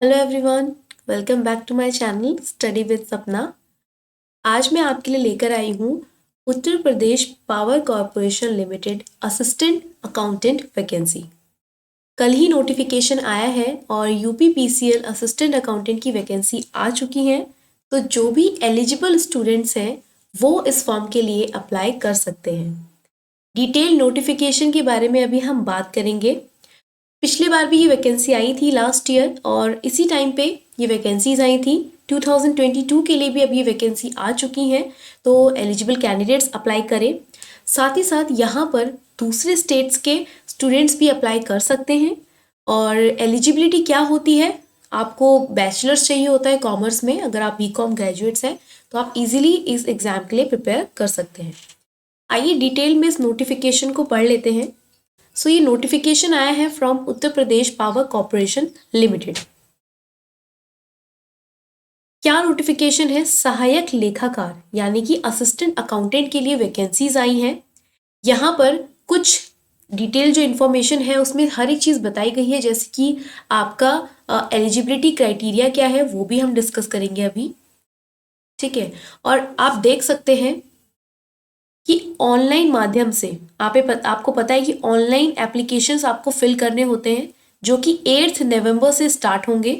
Hello everyone, welcome back to my channel study with Sapna. आज मैं आपके लिए लेकर आई हूँ Uttar Pradesh power corporation limited assistant accountant vacancy. कल ही नोटिफिकेशन आया है और यूपीपीसीएल असिस्टेंट अकाउंटेंट की वैकेंसी आ चुकी है। तो जो भी एलिजिबल स्टूडेंट्स हैं वो इस फॉर्म के लिए अप्लाई कर सकते हैं। डिटेल नोटिफिकेशन के बारे में अभी हम बात करेंगे। पिछली बार भी ये वैकेंसी आई थी लास्ट ईयर और इसी टाइम पे ये वैकेंसीज आई थी। 2022 के लिए भी अब ये वैकेंसी आ चुकी हैं, तो एलिजिबल कैंडिडेट्स अप्लाई करें। साथ ही साथ यहाँ पर दूसरे स्टेट्स के स्टूडेंट्स भी अप्लाई कर सकते हैं। और एलिजिबिलिटी क्या होती है, आपको बैचलर्स चाहिए होता है कॉमर्स में। अगर आप बीकॉम ग्रेजुएट्स हैं तो आप इजीली इस एग्ज़ाम के लिए प्रिपेयर कर सकते हैं। आइए डिटेल में इस नोटिफिकेशन को पढ़ लेते हैं। ये नोटिफिकेशन आया है from Uttar Pradesh power corporation limited. क्या नोटिफिकेशन है? सहायक लेखाकार यानी कि असिस्टेंट अकाउंटेंट के लिए वैकेंसीज आई हैं। यहाँ पर कुछ डिटेल जो इन्फॉर्मेशन है उसमें हर एक चीज़ बताई गई है, जैसे कि आपका एलिजिबिलिटी क्राइटेरिया क्या है वो भी हम डिस्कस करेंगे अभी। ठीक है, और आप देख सकते हैं कि ऑनलाइन माध्यम से आपको पता है कि ऑनलाइन एप्लीकेशंस आपको फिल करने होते हैं, जो कि 8 नवंबर से स्टार्ट होंगे।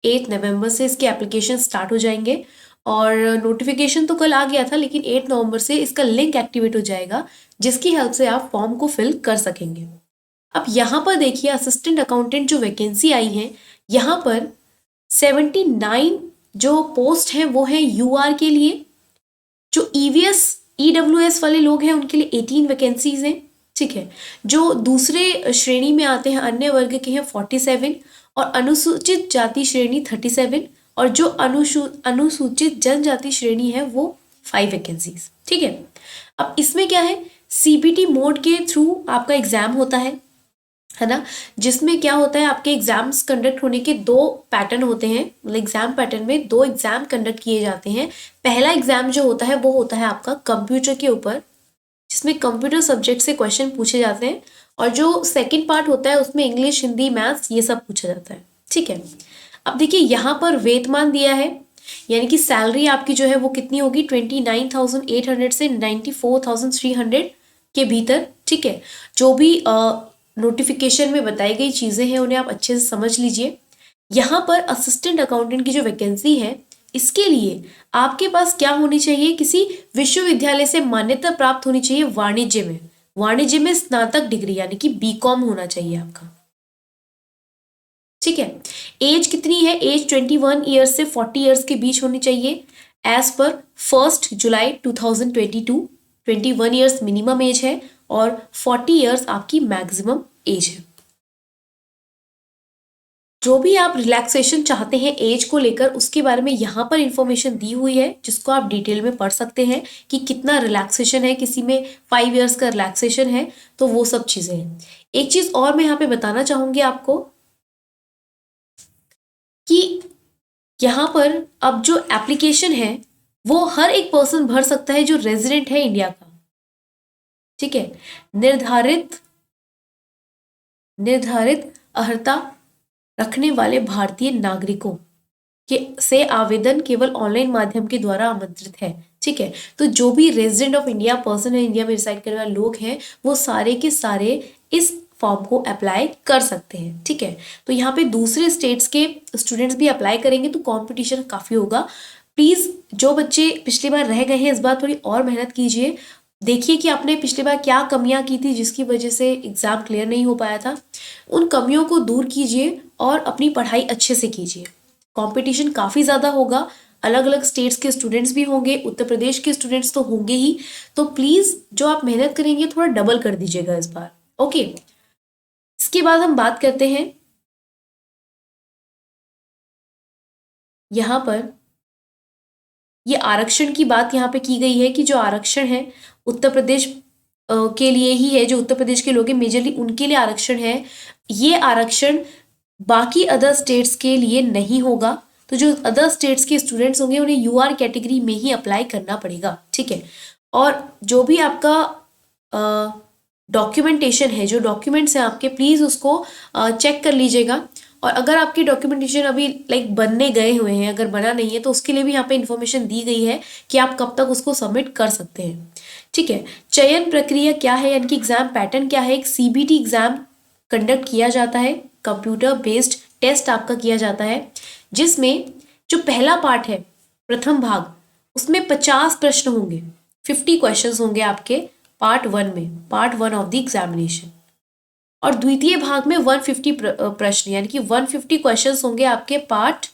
8 नवंबर से इसके एप्लीकेशन स्टार्ट हो जाएंगे और नोटिफिकेशन तो कल आ गया था, लेकिन 8 नवंबर से इसका लिंक एक्टिवेट हो जाएगा, जिसकी हेल्प से आप फॉर्म को फिल कर सकेंगे। अब यहाँ पर देखिए, असिस्टेंट अकाउंटेंट जो वैकेंसी आई है, यहाँ पर 79 जो पोस्ट हैं वो है यूआर के लिए। जो ईवीएस ईडब्ल्यूएस वाले लोग हैं उनके लिए 18 वैकेंसीज हैं। ठीक है, जो दूसरे श्रेणी में आते हैं अन्य वर्ग के हैं 47 और अनुसूचित जाति श्रेणी 37 और जो अनुसूचित जनजाति श्रेणी है वो 5 वैकेंसीज। ठीक है, अब इसमें क्या है, सीबीटी मोड के थ्रू आपका एग्जाम होता है ना, जिसमें क्या होता है, आपके एग्जाम्स कंडक्ट होने के 2 पैटर्न होते हैं। मतलब एग्जाम पैटर्न में 2 एग्जाम कंडक्ट किए जाते हैं। पहला एग्जाम जो होता है वो होता है आपका कंप्यूटर के ऊपर, जिसमें कंप्यूटर सब्जेक्ट से क्वेश्चन पूछे जाते हैं, और जो सेकंड पार्ट होता है उसमें इंग्लिश, हिंदी, मैथ्स ये सब पूछा जाता है। ठीक है, अब देखिए यहाँ पर वेतमान दिया है, यानी कि सैलरी आपकी जो है वो कितनी होगी, 29,800 से 94,300 के भीतर। ठीक है, जो भी नोटिफिकेशन में बताई गई चीज़ें हैं उन्हें आप अच्छे से समझ लीजिए। यहाँ पर असिस्टेंट अकाउंटेंट की जो वैकेंसी है, इसके लिए आपके पास क्या होनी चाहिए, किसी विश्वविद्यालय से मान्यता प्राप्त होनी चाहिए वाणिज्य में स्नातक डिग्री यानी कि बीकॉम होना चाहिए आपका। ठीक है, एज कितनी है, एज 21 ईयर्स से 40 ईयर्स के बीच होनी चाहिए एज पर 1 जुलाई 2022। 21 ईयर्स मिनिमम एज है और 40 ईयर्स आपकी मैक्सिमम एज है। जो भी आप रिलैक्सेशन चाहते हैं एज को लेकर, उसके बारे में यहाँ पर इंफॉर्मेशन दी हुई है, जिसको आप डिटेल में पढ़ सकते हैं कि कितना रिलैक्सेशन है। किसी में 5 ईयर्स का रिलैक्सेशन है, तो वो सब चीज़ें हैं। एक चीज़ और मैं यहाँ पे बताना चाहूँगी आपको कि यहाँ पर अब जो एप्लीकेशन है वो हर एक पर्सन भर सकता है जो रेजिडेंट है इंडिया का। ठीक है, निर्धारित अर्हता रखने वाले भारतीय नागरिकों के से आवेदन केवल ऑनलाइन माध्यम के द्वारा आमंत्रित है। ठीक है, तो जो भी रेजिडेंट ऑफ इंडिया पर्सन है, इंडिया में रिसाइड करने वाले लोग हैं, वो सारे के सारे इस फॉर्म को अप्लाई कर सकते हैं। ठीक है, तो यहाँ पे दूसरे स्टेट्स के स्टूडेंट्स भी अप्लाई करेंगे तो कंपटीशन काफ़ी होगा। प्लीज़ जो बच्चे पिछली बार रह गए हैं, इस बार थोड़ी और मेहनत कीजिए। देखिए कि आपने पिछली बार क्या कमियां की थी जिसकी वजह से एग्ज़ाम क्लियर नहीं हो पाया था। उन कमियों को दूर कीजिए और अपनी पढ़ाई अच्छे से कीजिए। कंपटीशन काफ़ी ज़्यादा होगा, अलग अलग स्टेट्स के स्टूडेंट्स भी होंगे, उत्तर प्रदेश के स्टूडेंट्स तो होंगे ही। तो प्लीज़ जो आप मेहनत करेंगे थोड़ा डबल कर दीजिएगा इस बार। ओके, इसके बाद हम बात करते हैं यहाँ पर, ये आरक्षण की बात यहाँ पे की गई है कि जो आरक्षण है उत्तर प्रदेश के लिए ही है। जो उत्तर प्रदेश के लोग हैं मेजरली उनके लिए आरक्षण है। ये आरक्षण बाकी अदर स्टेट्स के लिए नहीं होगा। तो जो अदर स्टेट्स के स्टूडेंट्स होंगे उन्हें यूआर कैटेगरी में ही अप्लाई करना पड़ेगा। ठीक है, और जो भी आपका डॉक्यूमेंटेशन है, जो डॉक्यूमेंट्स हैं आपके, प्लीज़ उसको चेक कर लीजिएगा। और अगर आपकी डॉक्यूमेंटेशन अभी लाइक बनने गए हुए हैं, अगर बना नहीं है तो उसके लिए भी यहाँ पे इन्फॉर्मेशन दी गई है कि आप कब तक उसको सबमिट कर सकते हैं। ठीक है, चयन प्रक्रिया क्या है, यानी कि एग्जाम पैटर्न क्या है। एक CBT एग्जाम कंडक्ट किया जाता है, कंप्यूटर बेस्ड टेस्ट आपका किया जाता है, जिसमें जो पहला पार्ट है, प्रथम भाग, उसमें 50 प्रश्न होंगे, 50 क्वेश्चंस होंगे आपके पार्ट 1 में, पार्ट 1 ऑफ द एग्जामिनेशन। और द्वितीय भाग में 150 प्रश्न यानी कि 150 क्वेश्चंस होंगे आपके पार्ट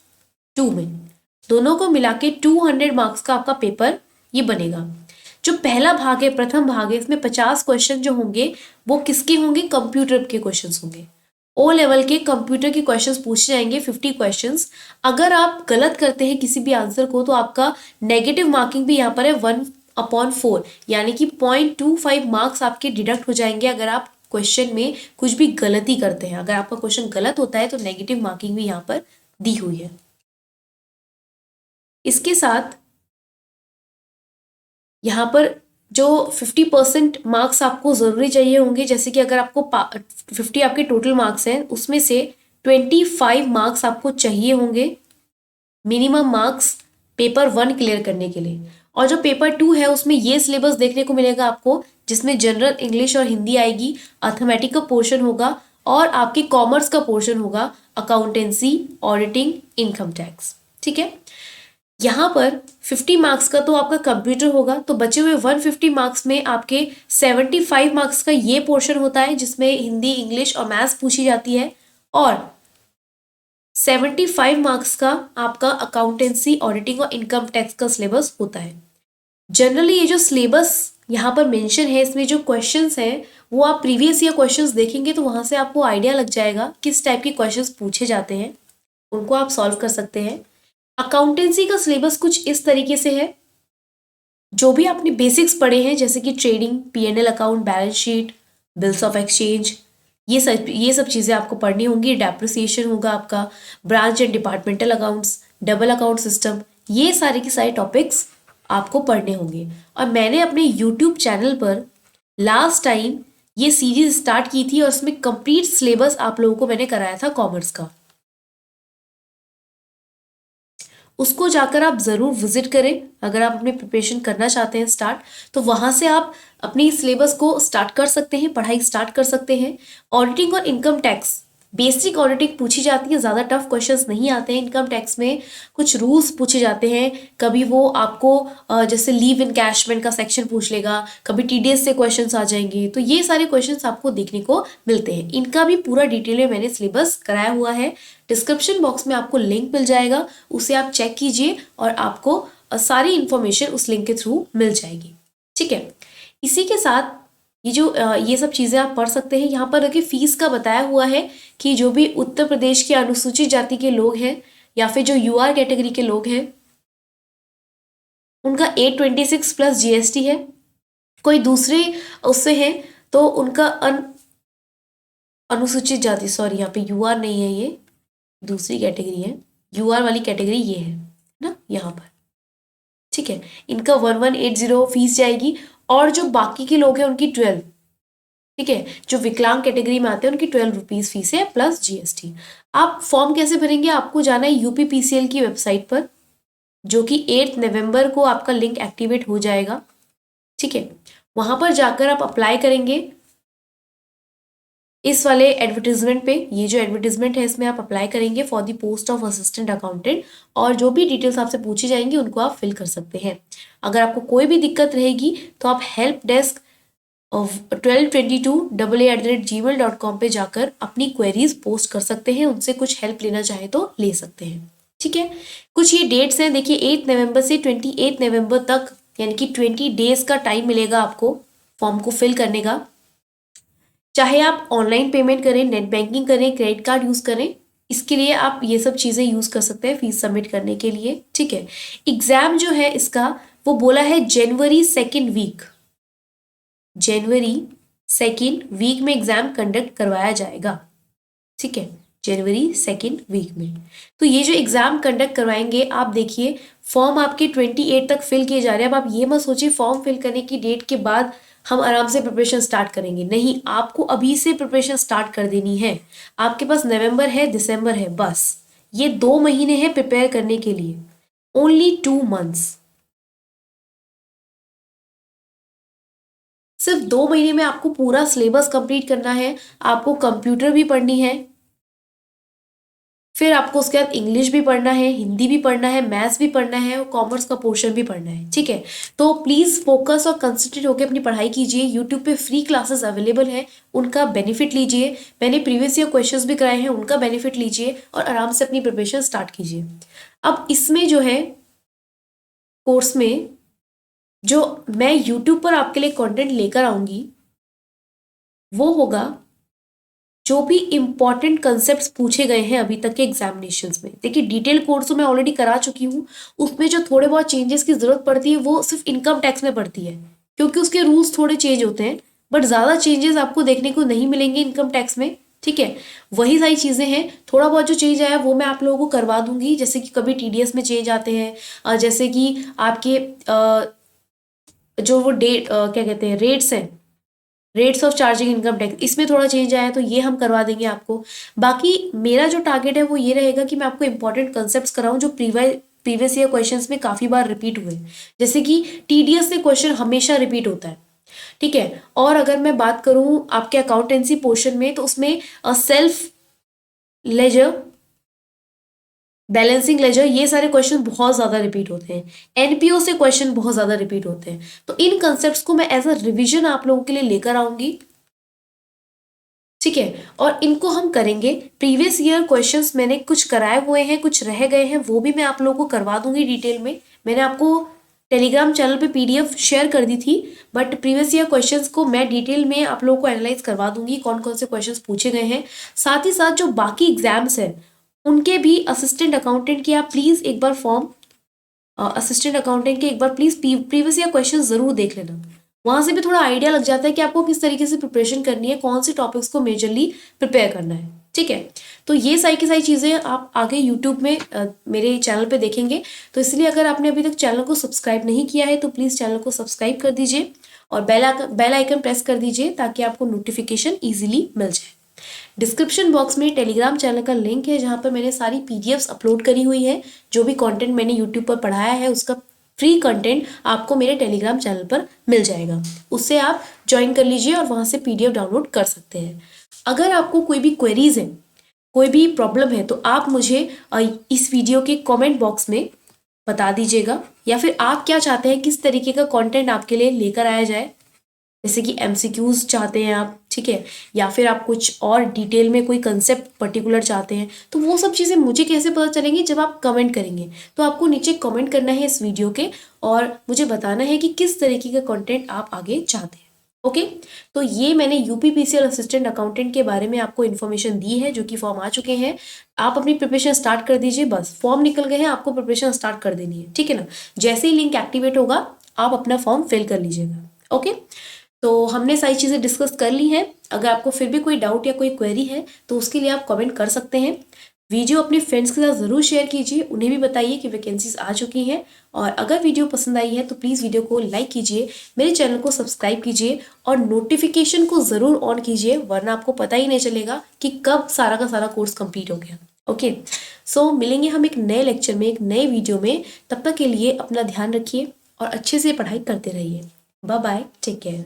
2 में। दोनों को मिला के 200 मार्क्स का आपका पेपर ये बनेगा। जो पहला भाग है, प्रथम भाग है, इसमें 50 क्वेश्चन जो होंगे वो किसके होंगे, कंप्यूटर के क्वेश्चंस होंगे। O लेवल के कंप्यूटर के क्वेश्चंस पूछे जाएंगे, 50 क्वेश्चंस। अगर आप गलत करते हैं किसी भी आंसर को तो आपका नेगेटिव मार्किंग भी यहाँ पर है 1/4, यानी कि 0.25 मार्क्स आपके डिडक्ट हो जाएंगे अगर आप क्वेश्चन में कुछ भी गलती करते हैं। अगर आपका क्वेश्चन गलत होता है तो नेगेटिव मार्किंग भी यहाँ पर दी हुई है। इसके साथ यहाँ पर जो 50% मार्क्स आपको ज़रूरी चाहिए होंगे, जैसे कि अगर आपको 50 आपके टोटल मार्क्स हैं, उसमें से 25 मार्क्स आपको चाहिए होंगे मिनिमम मार्क्स पेपर 1 क्लियर करने के लिए। और जो पेपर 2 है उसमें ये सिलेबस देखने को मिलेगा आपको, जिसमें जनरल इंग्लिश और हिंदी आएगी, अर्थमेटिक का पोर्शन होगा और आपके कॉमर्स का पोर्शन होगा, अकाउंटेंसी, ऑडिटिंग, इनकम टैक्स। ठीक है, यहाँ पर 50 मार्क्स का तो आपका कंप्यूटर होगा, तो बचे हुए 150 मार्क्स में आपके 75 मार्क्स का ये पोर्शन होता है जिसमें हिंदी, इंग्लिश और मैथ्स पूछी जाती है, और 75 मार्क्स का आपका अकाउंटेंसी, ऑडिटिंग और इनकम टैक्स का सिलेबस होता है। जनरली ये जो सिलेबस यहाँ पर मेंशन है, इसमें जो क्वेश्चंस हैं वो आप प्रीवियस ईयर क्वेश्चंस देखेंगे तो वहाँ से आपको आइडिया लग जाएगा किस टाइप के क्वेश्चंस पूछे जाते हैं, उनको आप सॉल्व कर सकते हैं। अकाउंटेंसी का सिलेबस कुछ इस तरीके से है, जो भी आपने बेसिक्स पढ़े हैं जैसे कि trading, P&L account, balance sheet, bills of exchange, ये सब चीज़ें आपको पढ़नी होंगी। डेप्रिसिएशन होगा आपका, branch and departmental accounts, double account system, ये सारे के सारे टॉपिक्स आपको पढ़ने होंगे। और मैंने अपने यूट्यूब चैनल पर लास्ट टाइम ये सीरीज स्टार्ट की थी और उसमें कंप्लीट सिलेबस आप लोगों को मैंने कराया था कॉमर्स का, उसको जाकर आप ज़रूर विजिट करें। अगर आप अपनी प्रिपरेशन करना चाहते हैं स्टार्ट, तो वहाँ से आप अपनी सिलेबस को स्टार्ट कर सकते हैं, पढ़ाई स्टार्ट कर सकते हैं। ऑडिटिंग और इनकम टैक्स, बेसिक ऑडिटिंग पूछी जाती है, ज़्यादा टफ क्वेश्चंस नहीं आते हैं। इनकम टैक्स में कुछ रूल्स पूछे जाते हैं, कभी वो आपको जैसे लीव इनकैशमेंट का सेक्शन पूछ लेगा, कभी TDS से क्वेश्चंस आ जाएंगे, तो ये सारे क्वेश्चंस आपको देखने को मिलते हैं। इनका भी पूरा डिटेल में मैंने सिलेबस कराया हुआ है, डिस्क्रिप्शन बॉक्स में आपको लिंक मिल जाएगा, उसे आप चेक कीजिए और आपको सारी इन्फॉर्मेशन उस लिंक के थ्रू मिल जाएगी। ठीक है, इसी के साथ ये सब चीज़ें आप पढ़ सकते हैं। यहाँ पर देखिए फीस का बताया हुआ है कि जो भी उत्तर प्रदेश के अनुसूचित जाति के लोग हैं या फिर जो UR कैटेगरी के लोग हैं उनका 826 प्लस GST है। कोई दूसरे उससे है तो उनका अनुसूचित जाति, सॉरी यहाँ पे UR नहीं है, ये दूसरी कैटेगरी है, UR वाली कैटेगरी ये है ना यहाँ पर। ठीक है, इनका 1180 फीस जाएगी और जो बाकी के लोग हैं उनकी 12। ठीक है, जो विकलांग कैटेगरी में आते हैं उनकी 12 रुपीज़ फीस है प्लस GST। आप फॉर्म कैसे भरेंगे, आपको जाना है UPPCL की वेबसाइट पर, जो कि 8 नवंबर को आपका लिंक एक्टिवेट हो जाएगा। ठीक है, वहाँ पर जाकर आप अप्लाई करेंगे इस वाले एडवर्टीजमेंट पे। ये जो एडवर्टीजमेंट है इसमें आप अप्लाई करेंगे for the post of assistant accountant, और जो भी डिटेल्स आपसे पूछी जाएंगी उनको आप फिल कर सकते हैं। अगर आपको कोई भी दिक्कत रहेगी तो आप हेल्प डेस्क 1222AA@gmail.com पे जाकर अपनी क्वेरीज पोस्ट कर सकते हैं, उनसे कुछ हेल्प लेना चाहे तो ले सकते हैं। ठीक है, कुछ ये डेट्स हैं, देखिए 8 नवंबर से 28 नवंबर तक, यानी कि 20 डेज का टाइम मिलेगा आपको फॉर्म को फिल करने का। चाहे आप ऑनलाइन पेमेंट करें, नेट बैंकिंग करें, क्रेडिट कार्ड यूज़ करें, इसके लिए आप ये सब चीज़ें यूज़ कर सकते हैं फीस सबमिट करने के लिए। ठीक है, एग्ज़ाम जो है इसका वो बोला है जनवरी 2nd वीक में एग्ज़ाम कंडक्ट करवाया जाएगा। ठीक है, जनवरी 2nd वीक में। तो ये जो एग्ज़ाम कंडक्ट करवाएंगे, आप देखिए फॉर्म आपके 28 तक फिल किए जा रहे हैं। अब आप ये मत सोचिए फॉर्म फिल करने की डेट के बाद हम आराम से प्रिपरेशन स्टार्ट करेंगे, नहीं, आपको अभी से प्रिपरेशन स्टार्ट कर देनी है। आपके पास नवंबर है, दिसंबर है, बस ये 2 महीने हैं प्रिपेयर करने के लिए, ओनली 2 मंथ्स। सिर्फ 2 महीने में आपको पूरा सिलेबस कंप्लीट करना है। आपको कंप्यूटर भी पढ़नी है, फिर आपको उसके बाद इंग्लिश भी पढ़ना है, हिंदी भी पढ़ना है, मैथ्स भी पढ़ना है और कॉमर्स का पोर्शन भी पढ़ना है, ठीक है। तो प्लीज़ फोकस और कंसंट्रेट होकर अपनी पढ़ाई कीजिए। यूट्यूब पे फ्री क्लासेस अवेलेबल है, उनका बेनिफिट लीजिए। मैंने प्रीवियस ईयर क्वेश्चंस भी कराए हैं, उनका बेनिफिट लीजिए और आराम से अपनी प्रिपरेशन स्टार्ट कीजिए। अब इसमें जो है कोर्स में जो मैं यूट्यूब पर आपके लिए कंटेंट लेकर आऊँगी वो होगा जो भी इम्पॉर्टेंट कंसेप्ट्स पूछे गए हैं अभी तक के एग्जामिनेशंस में। देखिए, डिटेल कोर्स तो मैं ऑलरेडी करा चुकी हूँ, उसमें जो थोड़े बहुत चेंजेस की ज़रूरत पड़ती है वो सिर्फ इनकम टैक्स में पड़ती है, क्योंकि उसके रूल्स थोड़े चेंज होते हैं, बट ज़्यादा चेंजेस आपको देखने को नहीं मिलेंगे इनकम टैक्स में, ठीक है। वही सारी चीज़ें हैं, थोड़ा बहुत जो चेंज आया वो मैं आप लोगों को करवा दूंगी, जैसे कि कभी टीडीएस में चेंज आते हैं, जैसे कि आपके जो वो क्या कहते हैं, रेट्स हैं, rates of charging income tax, इसमें थोड़ा चेंज आया तो ये हम करवा देंगे आपको। बाकी मेरा जो टारगेट है वो ये रहेगा कि मैं आपको इंपॉर्टेंट कंसेप्ट्स कराऊं जो प्रीवियस ईयर क्वेश्चंस में काफ़ी बार रिपीट हुए, जैसे कि टीडीएस से क्वेश्चन हमेशा रिपीट होता है, ठीक है। और अगर मैं बात करूं आपके अकाउंटेंसी पोर्शन में, तो उसमें सेल्फ लेजर, बैलेंसिंग लेजर, ये सारे क्वेश्चन बहुत ज़्यादा रिपीट होते हैं। एनपीओ से क्वेश्चन बहुत ज़्यादा रिपीट होते हैं। तो इन कंसेप्ट्स को मैं एज अ रिविजन आप लोगों के लिए लेकर आऊंगी, ठीक है। और इनको हम करेंगे, प्रीवियस ईयर क्वेश्चंस मैंने कुछ कराए हुए हैं, कुछ रह गए हैं, वो भी मैं आप लोगों को करवा दूंगी डिटेल में। मैंने आपको टेलीग्राम चैनल पे पीडीएफ शेयर कर दी थी, बट प्रीवियस ईयर क्वेश्चंस को मैं डिटेल में आप लोगों को एनालाइज करवा दूंगी, कौन कौन से क्वेश्चंस पूछे गए हैं। साथ ही साथ जो बाकी एग्जाम्स हैं उनके भी असिस्टेंट अकाउंटेंट के आप प्लीज़ एक बार फॉर्म, असिस्टेंट अकाउंटेंट के एक बार प्लीज़ प्रीवियस ईयर क्वेश्चन ज़रूर देख लेना, वहाँ से भी थोड़ा आइडिया लग जाता है कि आपको किस तरीके से प्रिपरेशन करनी है, कौन से टॉपिक्स को मेजरली प्रिपेयर करना है, ठीक है। तो ये सारी की सारी चीज़ें आप आगे यूट्यूब में मेरे चैनल पे देखेंगे। तो इसलिए अगर आपने अभी तक चैनल को सब्सक्राइब नहीं किया है तो प्लीज़ चैनल को सब्सक्राइब कर दीजिए और बेल आइकन प्रेस कर दीजिए ताकि आपको नोटिफिकेशन ईजिली मिल जाए। डिस्क्रिप्शन बॉक्स में टेलीग्राम चैनल का लिंक है जहाँ पर मैंने सारी पीडीएफ्स अपलोड करी हुई है, जो भी कंटेंट मैंने यूट्यूब पर पढ़ाया है उसका फ्री कंटेंट आपको मेरे टेलीग्राम चैनल पर मिल जाएगा, उससे आप ज्वाइन कर लीजिए और वहाँ से पीडीएफ डाउनलोड कर सकते हैं। अगर आपको कोई भी क्वेरीज है, कोई भी प्रॉब्लम है, तो आप मुझे इस वीडियो के कमेंट बॉक्स में बता दीजिएगा, या फिर आप क्या चाहते हैं, किस तरीके का कंटेंट आपके लिए लेकर आया जाए, जैसे कि एमसीक्यूज चाहते हैं आप, ठीक है, या फिर आप कुछ और डिटेल में कोई कंसेप्ट पर्टिकुलर चाहते हैं, तो वो सब चीज़ें मुझे कैसे पता चलेंगी, जब आप कमेंट करेंगे। तो आपको नीचे कमेंट करना है इस वीडियो के और मुझे बताना है कि किस तरीके का कंटेंट आप आगे चाहते हैं, ओके। तो ये मैंने यूपीपीसीएल असिस्टेंट अकाउंटेंट के बारे में आपको इन्फॉर्मेशन दी है, जो कि फॉर्म आ चुके हैं। आप अपनी प्रिपरेशन स्टार्ट कर दीजिए, बस फॉर्म निकल गए हैं, आपको प्रिपरेशन स्टार्ट कर देनी है, ठीक है ना। जैसे ही लिंक एक्टिवेट होगा आप अपना फॉर्म फिल कर लीजिएगा, ओके। तो हमने सारी चीज़ें डिस्कस कर ली हैं। अगर आपको फिर भी कोई डाउट या कोई क्वेरी है तो उसके लिए आप कमेंट कर सकते हैं। वीडियो अपने फ्रेंड्स के साथ ज़रूर शेयर कीजिए, उन्हें भी बताइए कि वैकेंसीज आ चुकी हैं। और अगर वीडियो पसंद आई है तो प्लीज़ वीडियो को लाइक कीजिए, मेरे चैनल को सब्सक्राइब कीजिए और नोटिफिकेशन को ज़रूर ऑन कीजिए, वरना आपको पता ही नहीं चलेगा कि कब सारा का सारा कोर्स कंप्लीट हो गया, ओके। सो मिलेंगे हम एक नए लेक्चर में, एक नए वीडियो में। तब तक के लिए अपना ध्यान रखिए और अच्छे से पढ़ाई करते रहिए। Bye bye, take care.